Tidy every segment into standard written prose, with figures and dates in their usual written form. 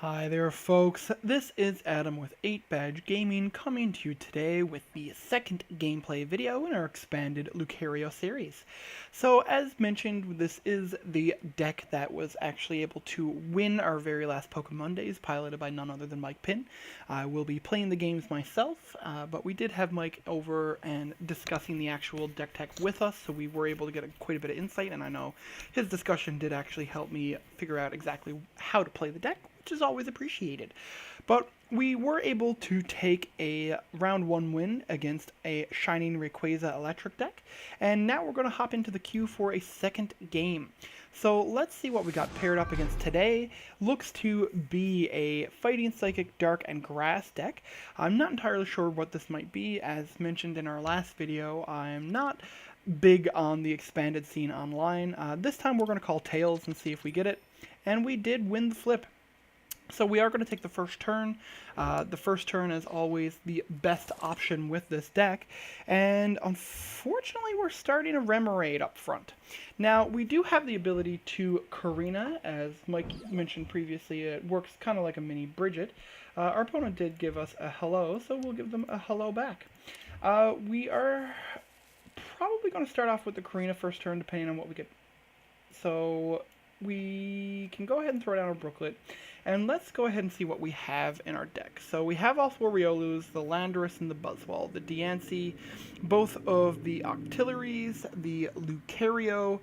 Hi there folks, this is Adam with 8Badge Gaming coming to you today with the second gameplay video in our Expanded Lucario series. So as mentioned, this is the deck that was actually able to win our very last Pokemon Days, piloted by none other than Mike Pinn. I will be playing the games myself, but we did have Mike over and discussing the actual deck tech with us, so we were able to get quite a bit of insight, and I know his discussion did actually help me figure out exactly how to play the deck, which is always appreciated. But we were able to take a round 1 win against a Shining Rayquaza Electric deck, and now we're going to hop into the queue for a second game. So let's see what we got paired up against today. Looks to be a Fighting Psychic, Dark, and Grass deck. I'm not entirely sure what this might be. As mentioned in our last video, I'm not big on the expanded scene online. This time we're going to call Tails and see if we get it. And we did win the flip. So we are going to take the first turn. The first turn is always the best option with this deck, and unfortunately we're starting a Remoraid up front. Now, we do have the ability to Karina, as Mike mentioned previously. It works kind of like a mini Bridget. Our opponent did give us a hello, so we'll give them a hello back. We are probably going to start off with the Karina first turn, depending on what we get. So we can go ahead and throw down our Brooklet, and let's go ahead and see what we have in our deck. So we have all four Riolus, the Landorus and the Buzzwole, the Diancie, both of the Octilleries, the Lucario,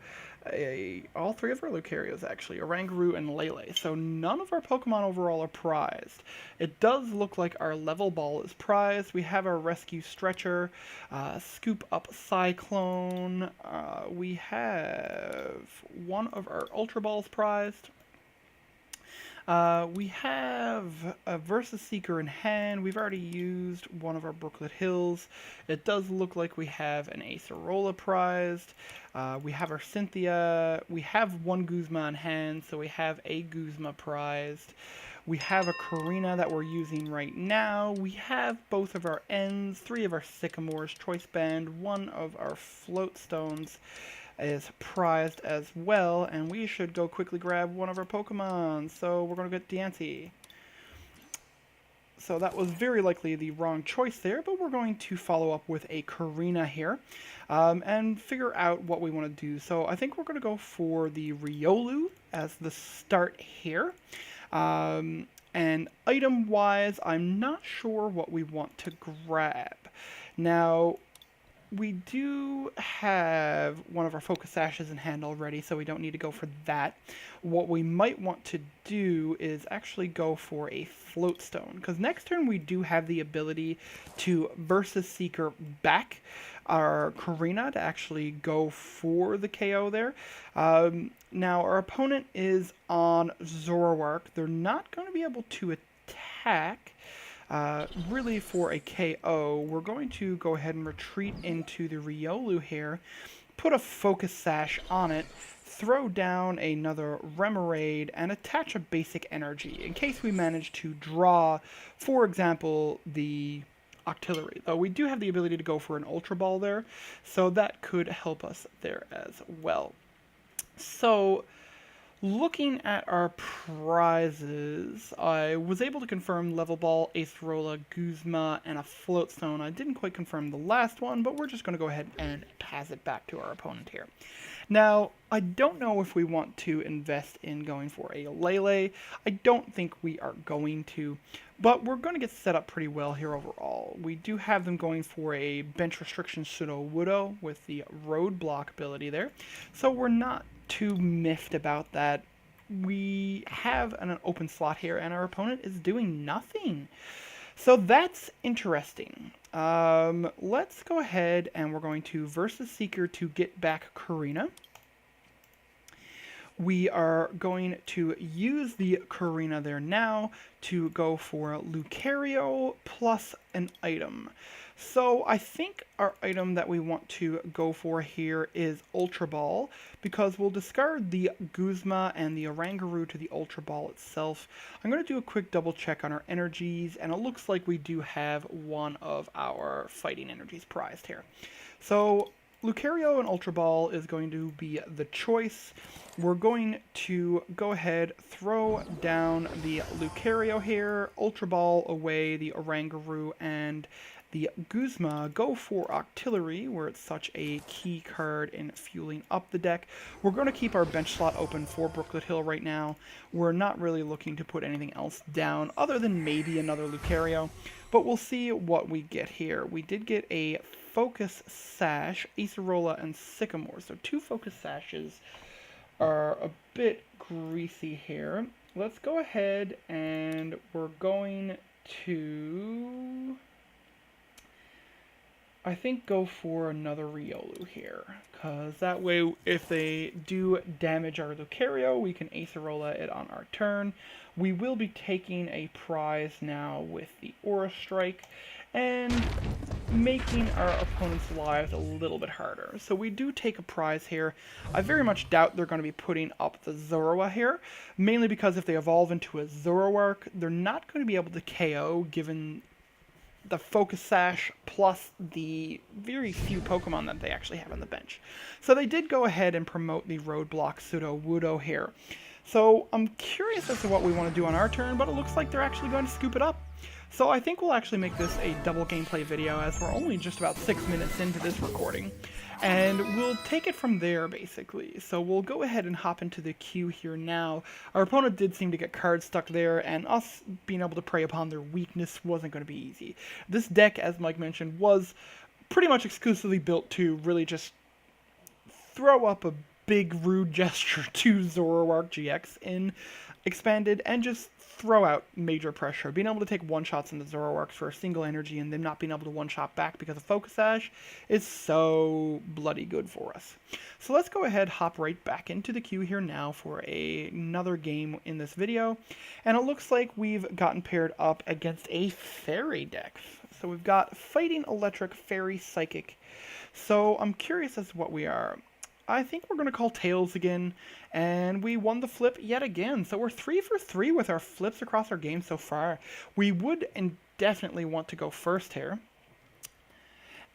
all three of our Lucarios actually, Oranguru and Lele. So none of our Pokemon overall are prized. It does look like our Level Ball is prized. We have our Rescue Stretcher, Scoop Up Cyclone. We have one of our Ultra Balls prized. We have a Versus Seeker in hand. We've already used one of our Brooklet Hills. It does look like we have an Acerola prized. We have our Cynthia. We have one Guzma in hand, so we have a Guzma prized. We have a Karina that we're using right now. We have both of our Ends, three of our Sycamores, Choice Band, one of our Float Stones is prized as well, and we should go quickly grab one of our Pokemon. So we're going to get Diancie. So that was very likely the wrong choice there, but we're going to follow up with a Karina here and figure out what we want to do. So I think we're going to go for the Riolu as the start here. And item-wise, I'm not sure what we want to grab. Now, we do have one of our Focus Sashes in hand already, so we don't need to go for that. What we might want to do is actually go for a Float Stone, because next turn we do have the ability to Versus Seeker back our Karina to actually go for the KO there. Now, our opponent is on Zoroark. They're not going to be able to attack. Really for a KO, we're going to go ahead and retreat into the Riolu here, put a Focus Sash on it, throw down another Remoraid, and attach a basic energy in case we manage to draw, for example, the Octillery. Though we do have the ability to go for an Ultra Ball there, so that could help us there as well. So, looking at our prizes, I was able to confirm Level Ball, Acerola, Guzma, and a Float Stone. I didn't quite confirm the last one, but we're just going to go ahead and pass it back to our opponent here. Now, I don't know if we want to invest in going for a Lele. I don't think we are going to, but we're going to get set up pretty well here overall. We do have them going for a Bench Restriction Sudowoodo with the Roadblock ability there, so we're not too miffed about that. We have an open slot here, and our opponent is doing nothing. So that's interesting. Let's go ahead and we're going to Versus Seeker to get back Karina. We are going to use the Karina there now to go for Lucario plus an item. So I think our item that we want to go for here is Ultra Ball, because we'll discard the Guzma and the Oranguru to the Ultra Ball itself. I'm going to do a quick double check on our energies, and it looks like we do have one of our fighting energies prized here. So Lucario and Ultra Ball is going to be the choice. We're going to go ahead, throw down the Lucario here, Ultra Ball away, the Oranguru and the Guzma. Go for Octillery, where it's such a key card in fueling up the deck. We're going to keep our bench slot open for Brooklet Hill right now. We're not really looking to put anything else down other than maybe another Lucario, but we'll see what we get here. We did get a Focus Sash, Acerola, and Sycamore. So 2 Focus Sashes are a bit greasy here. Let's go ahead and we're going to, I think, go for another Riolu here, because that way if they do damage our Lucario, we can Acerola it on our turn. We will be taking a prize now with the Aura Strike and making our opponent's lives a little bit harder. So we do take a prize here. I very much doubt they're going to be putting up the Zoroark here, mainly because if they evolve into a Zoroark, they're not going to be able to KO given the Focus Sash plus the very few Pokemon that they actually have on the bench. So they did go ahead and promote the Roadblock Sudowoodo here. So I'm curious as to what we want to do on our turn, but it looks like they're actually going to scoop it up. So I think we'll actually make this a double gameplay video, as we're only just about 6 minutes into this recording. And we'll take it from there, basically. So we'll go ahead and hop into the queue here now. Our opponent did seem to get cards stuck there, and us being able to prey upon their weakness wasn't going to be easy. This deck, as Mike mentioned, was pretty much exclusively built to really just throw up a big rude gesture to Zoroark GX in Expanded and just throw out major pressure. Being able to take one-shots into Zoroark for a single energy and them not being able to one-shot back because of Focus Sash is so bloody good for us. So let's go ahead, hop right back into the queue here now for another game in this video. And it looks like we've gotten paired up against a Fairy deck. So we've got Fighting Electric, Fairy, Psychic. So I'm curious as to what we are. I think we're going to call Tails again, and we won the flip yet again. So we're 3 for 3 with our flips across our game so far. We would definitely want to go first here.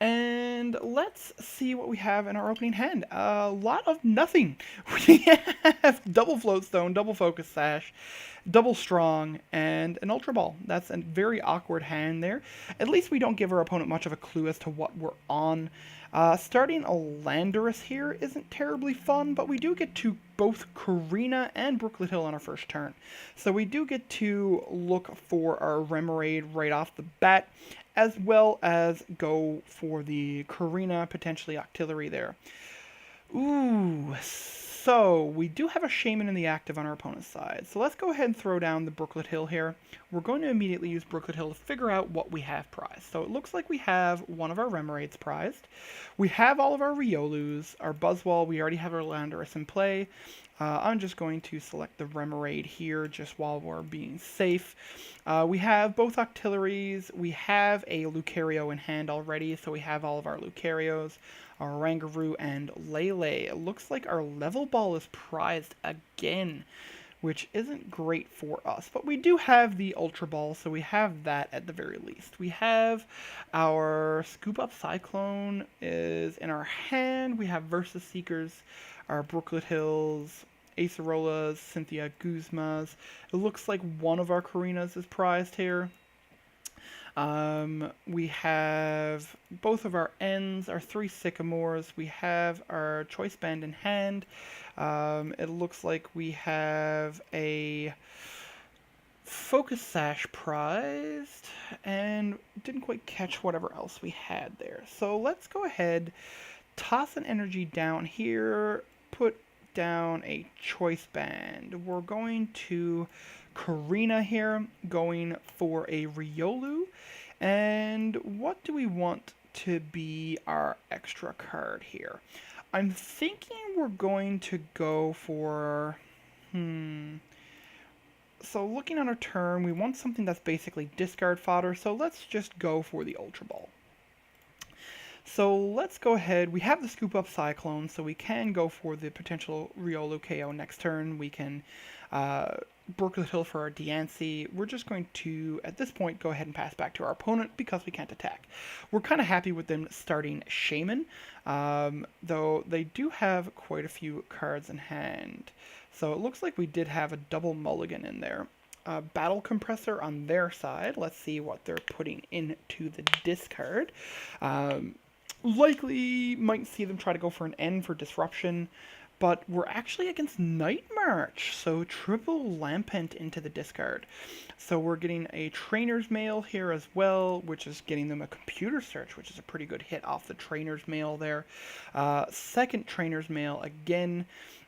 And let's see what we have in our opening hand. A lot of nothing. We have double Float Stone, double Focus Sash, double Strong, and an Ultra Ball. That's a very awkward hand there. At least we don't give our opponent much of a clue as to what we're on. Starting a Landorus here isn't terribly fun, but we do get to both Karina and Brooklet Hill on our first turn. So we do get to look for our Remoraid right off the bat, as well as go for the Karina, potentially Octillery there. Ooh, so we do have a Shaman in the active on our opponent's side. So let's go ahead and throw down the Brooklet Hill here. We're going to immediately use Brooklet Hill to figure out what we have prized. So it looks like we have one of our Remoraids prized. We have all of our Riolus, our Buzzwole, we already have our Landorus in play. I'm just going to select the Remoraid here just while we're being safe. We have both Octilleries. We have a Lucario in hand already, so we have all of our Lucarios, our Oranguru, and Lele. It looks like our Level Ball is prized again, which isn't great for us. But we do have the Ultra Ball, so we have that at the very least. We have our Scoop Up Cyclone is in our hand. We have Versus Seekers, our Brooklet Hills, Acerolas, Cynthia Guzmas. It looks like one of our Karinas is prized here. We have both of our Ends, our 3 Sycamores. We have our Choice Band in hand. It looks like we have a Focus Sash prized, and didn't quite catch whatever else we had there. So let's go ahead, toss an energy down here, put down a Choice Band. We're going to Karina here, going for a Riolu. And what do we want to be our extra card here? I'm thinking we're going to go for... So looking on our turn, we want something that's basically discard fodder, so let's just go for the Ultra Ball. So let's go ahead. We have the Scoop Up Cyclone, so we can go for the potential Riolu KO next turn. We can uh, Brooklet Hill for our Diancie. We're just going to, at this point, go ahead and pass back to our opponent because we can't attack. We're kind of happy with them starting Shaman, though they do have quite a few cards in hand. So it looks like we did have a double mulligan in there. Battle Compressor on their side. Let's see what they're putting into the discard. Um, Likely might see them try to go for an N for Disruption, but we're actually against Night March, so triple Lampent into the discard. So we're getting a Trainer's Mail here as well, which is getting them a Computer Search, which is a pretty good hit off the Trainer's Mail there. Second Trainer's Mail again.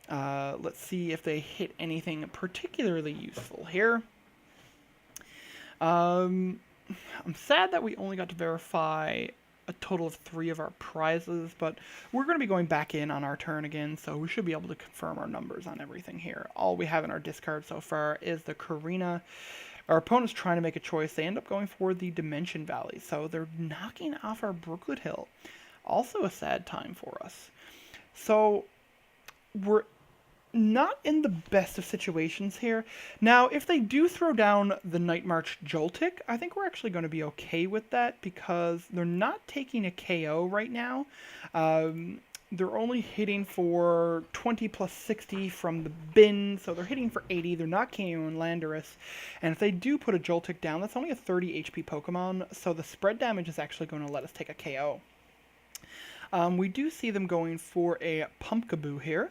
Let's see if they hit anything particularly useful here. I'm sad that we only got to verify a total of 3 of our prizes, but we're going to be going back in on our turn again, so we should be able to confirm our numbers on everything here. All we have in our discard so far is the Karina. Our opponent's trying to make a choice. They end up going for the Dimension Valley, so they're knocking off our Brooklet Hill. Also a sad time for us. So we're not in the best of situations here. Now, if they do throw down the Night March Joltik, I think we're actually going to be okay with that because they're not taking a KO right now. They're only hitting for 20 plus 60 from the bin, so they're hitting for 80. They're not KOing Landorus. And if they do put a Joltik down, that's only a 30 HP Pokemon, so the spread damage is actually going to let us take a KO. We do see them going for a Pumpkaboo here,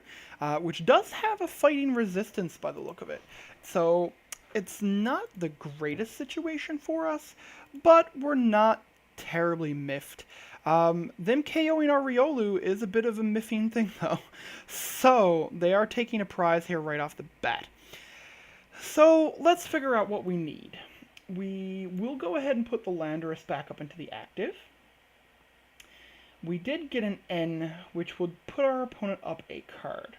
which does have a fighting resistance by the look of it. So it's not the greatest situation for us, but we're not terribly miffed. Them KOing our Riolu is a bit of a miffing thing, though. So they are taking a prize here right off the bat. So let's figure out what we need. We will go ahead and put the Landorus back up into the active. We did get an N, which would put our opponent up a card.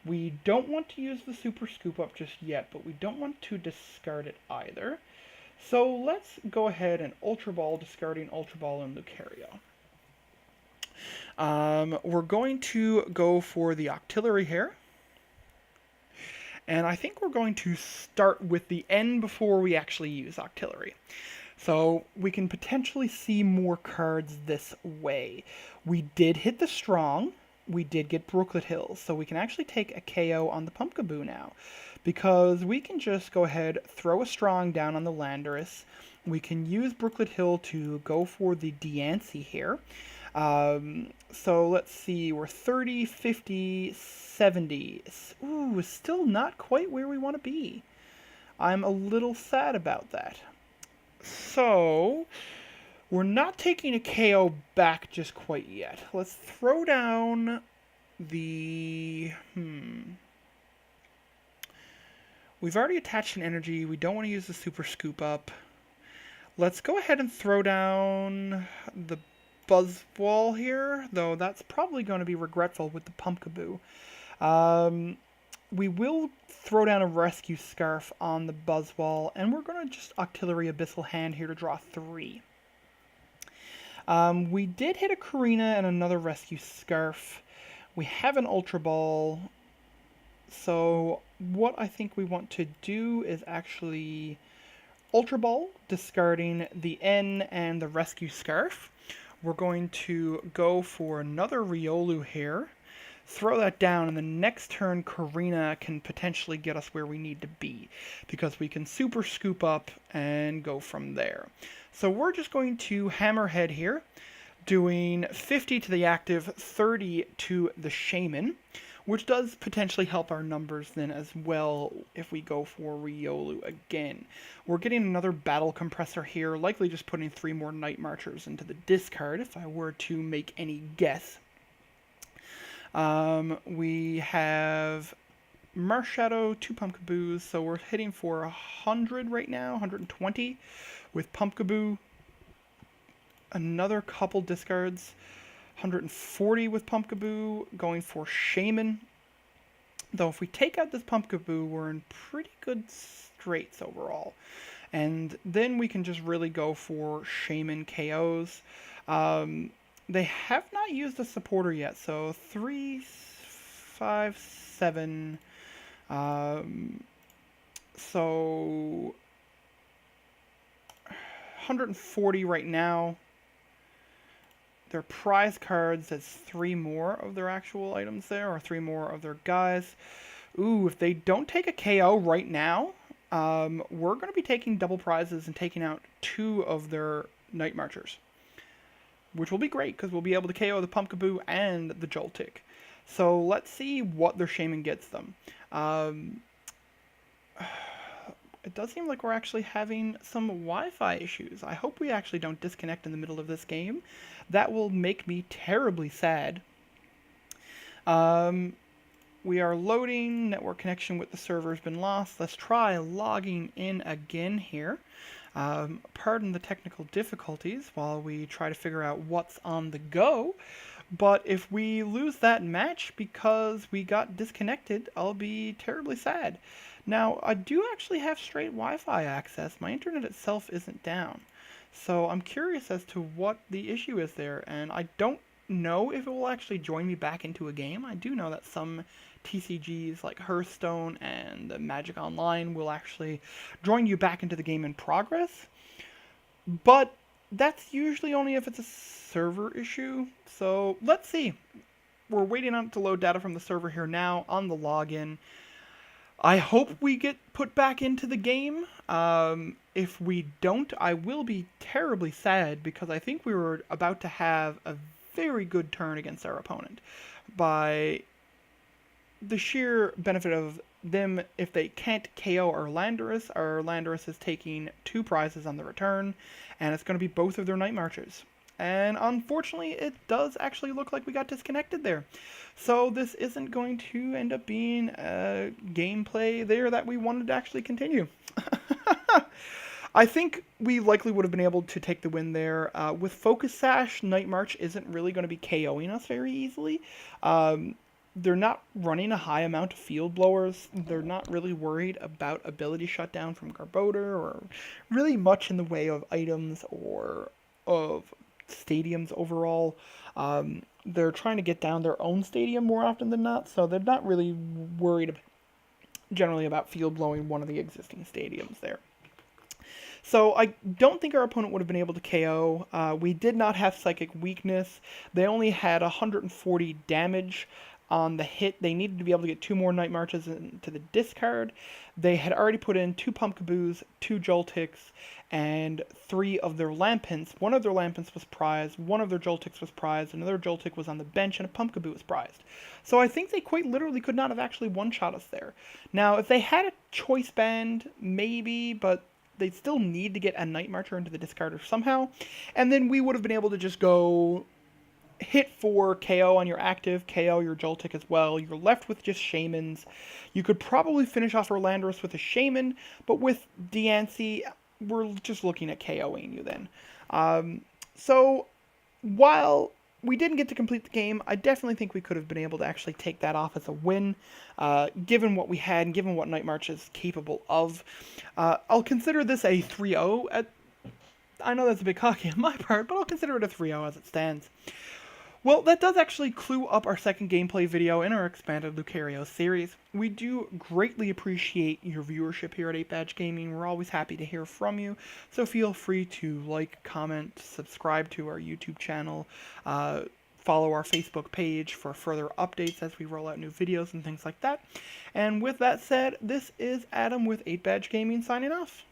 We don't want to use the Super Scoop Up just yet, but we don't want to discard it either. So let's go ahead and Ultra Ball, discarding Ultra Ball and Lucario. We're going to go for the Octillery here. And I think we're going to start with the N before we actually use Octillery. So we can potentially see more cards this way. We did hit the Strong. We did get Brooklet Hill. So we can actually take a KO on the Pumpkaboo now. Because we can just go ahead, throw a Strong down on the Landorus. We can use Brooklet Hill to go for the Diancie here. So let's see, we're 30, 50, 70. Ooh, still not quite where we want to be. I'm a little sad about that. So, we're not taking a KO back just quite yet. Let's throw down the... We've already attached an energy. We don't want to use the Super Scoop Up. Let's go ahead and throw down the Buzzwall here, though that's probably going to be regretful with the Pumpkaboo. We will throw down a Rescue Scarf on the Buzzwall, and we're going to just Octillery Abyssal Hand here to draw 3. We did hit a Karina and another Rescue Scarf. We have an Ultra Ball. So what I think we want to do is actually Ultra Ball, discarding the N and the Rescue Scarf. We're going to go for another Riolu here. Throw that down, and the next turn Karina can potentially get us where we need to be, because we can Super Scoop Up and go from there. So we're just going to Hammerhead here, doing 50 to the active, 30 to the Shaman, which does potentially help our numbers then as well if we go for Riolu again. We're getting another Battle Compressor here, likely just putting 3 more Night Marchers into the discard if I were to make any guess. We have Marshadow, 2 Pumpkaboos, so we're hitting for 100 right now, 120 with Pumpkaboo. Another couple discards, 140 with Pumpkaboo, going for Shaman. Though if we take out this Pumpkaboo, we're in pretty good straits overall. And then we can just really go for Shaman KOs. They have not used a supporter yet, so 3, 5, 7. So 140 right now. Their prize cards, that's 3 more of their actual items there, or 3 more of their guys. Ooh, if they don't take a KO right now, we're going to be taking double prizes and taking out 2 of their Night Marchers, which will be great because we'll be able to KO the Pumpkaboo and the Joltik. So let's see what their Shaman gets them. It does seem like we're actually having some Wi-Fi issues. I hope we actually don't disconnect in the middle of this game. That will make me terribly sad. We are loading. Network connection with the server has been lost. Let's try logging in again here. Pardon the technical difficulties while we try to figure out what's on the go. But if we lose that match because we got disconnected, I'll be terribly sad. Now, I do actually have straight Wi-Fi access. My internet itself isn't down. So I'm curious as to what the issue is there, and I don't know if it will actually join me back into a game. I do know that some TCGs like Hearthstone and Magic Online will actually join you back into the game in progress. But that's usually only if it's a server issue. So let's see. We're waiting on it to load data from the server here now on the login. I hope we get put back into the game. If we don't, I will be terribly sad because I think we were about to have a very good turn against our opponent. By the sheer benefit of them, if they can't KO our Landorus is taking 2 prizes on the return, and it's going to be both of their Night Marches. And unfortunately, it does actually look like we got disconnected there. So this isn't going to end up being a gameplay there that we wanted to actually continue. I think we likely would have been able to take the win there. With Focus Sash, Night March isn't really going to be KOing us very easily. They're not running a high amount of field blowers. They're not really worried about ability shutdown from Garbodor or really much in the way of items or of stadiums overall. They're trying to get down their own stadium more often than not, so they're not really worried generally about field blowing one of the existing stadiums there. So I don't think our opponent would have been able to KO. We did not have Psychic Weakness. They only had 140 damage on the hit. They needed to be able to get 2 more Night Marches into the discard. They had already put in 2 Pumpkaboos, 2 Joltiks, and 3 of their Lampents. One of their Lampents was prized, one of their Joltiks was prized, another Joltik was on the bench, and a Pumpkaboo was prized. So I think they quite literally could not have actually one-shot us there. Now, if they had a Choice Band, maybe, but they'd still need to get a Night Marcher into the discarder somehow, and then we would have been able to just go hit for KO on your active, KO your Joltik as well. You're left with just Shamans. You could probably finish off our Landorus with a Shaman, but with Diancie, we're just looking at KOing you then. So while we didn't get to complete the game, I definitely think we could have been able to actually take that off as a win, given what we had and given what Night March is capable of. I'll consider this a 3-0. I know that's a bit cocky on my part, but I'll consider it a 3-0 as it stands. Well, that does actually clue up our second gameplay video in our Expanded Lucario series. We do greatly appreciate your viewership here at 8Badge Gaming. We're always happy to hear from you, so feel free to like, comment, subscribe to our YouTube channel, follow our Facebook page for further updates as we roll out new videos and things like that. And with that said, this is Adam with 8Badge Gaming signing off.